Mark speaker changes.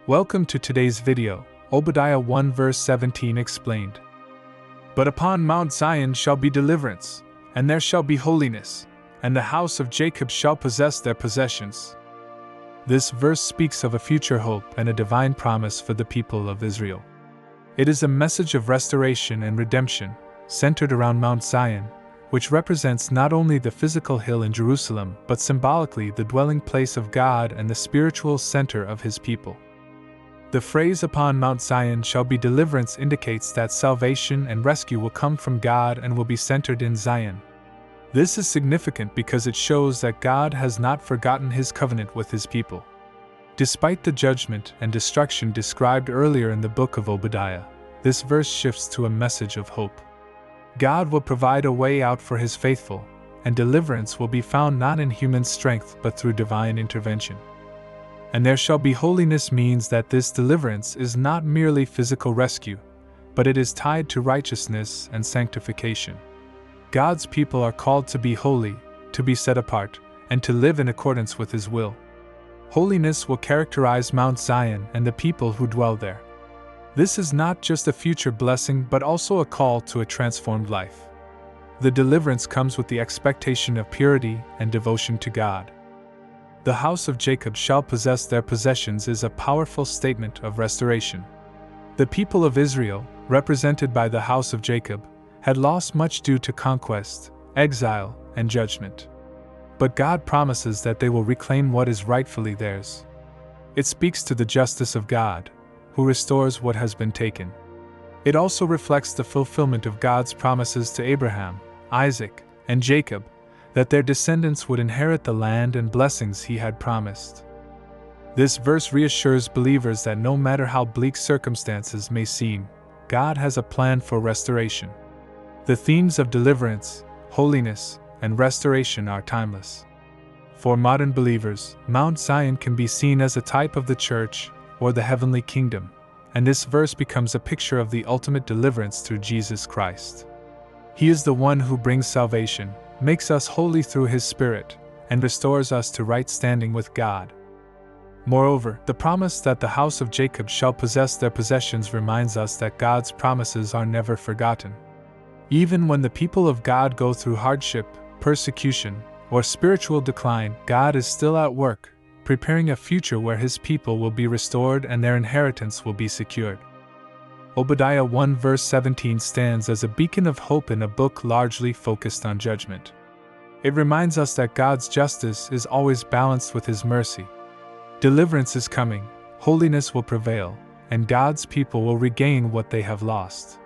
Speaker 1: Welcome to today's video, Obadiah 1 verse 17 explained. But upon Mount Zion shall be deliverance, and there shall be holiness, and the house of Jacob shall possess their possessions. This verse speaks of a future hope and a divine promise for the people of Israel. It is a message of restoration and redemption, centered around Mount Zion, which represents not only the physical hill in Jerusalem but symbolically the dwelling place of God and the spiritual center of His people. The phrase "upon Mount Zion shall be deliverance" indicates that salvation and rescue will come from God and will be centered in Zion. This is significant because it shows that God has not forgotten His covenant with His people. Despite the judgment and destruction described earlier in the book of Obadiah, this verse shifts to a message of hope. God will provide a way out for His faithful, and deliverance will be found not in human strength but through divine intervention. And there shall be holiness means that this deliverance is not merely physical rescue, but it is tied to righteousness and sanctification. God's people are called to be holy, to be set apart, and to live in accordance with His will. Holiness will characterize Mount Zion and the people who dwell there. This is not just a future blessing but also a call to a transformed life. The deliverance comes with the expectation of purity and devotion to God. The house of Jacob shall possess their possessions is a powerful statement of restoration. The people of Israel, represented by the house of Jacob, had lost much due to conquest, exile, and judgment. But God promises that they will reclaim what is rightfully theirs. It speaks to the justice of God, who restores what has been taken. It also reflects the fulfillment of God's promises to Abraham, Isaac, and Jacob, that their descendants would inherit the land and blessings He had promised. This verse reassures believers that no matter how bleak circumstances may seem, God has a plan for restoration. The themes of deliverance, holiness, and restoration are timeless. For modern believers, Mount Zion can be seen as a type of the church or the heavenly kingdom, and this verse becomes a picture of the ultimate deliverance through Jesus Christ. He is the one who brings salvation, makes us holy through His Spirit, and restores us to right standing with God. Moreover, the promise that the house of Jacob shall possess their possessions reminds us that God's promises are never forgotten. Even when the people of God go through hardship, persecution, or spiritual decline, God is still at work, preparing a future where His people will be restored and their inheritance will be secured. Obadiah 1 verse 17 stands as a beacon of hope in a book largely focused on judgment. It reminds us that God's justice is always balanced with His mercy. Deliverance is coming, holiness will prevail, and God's people will regain what they have lost.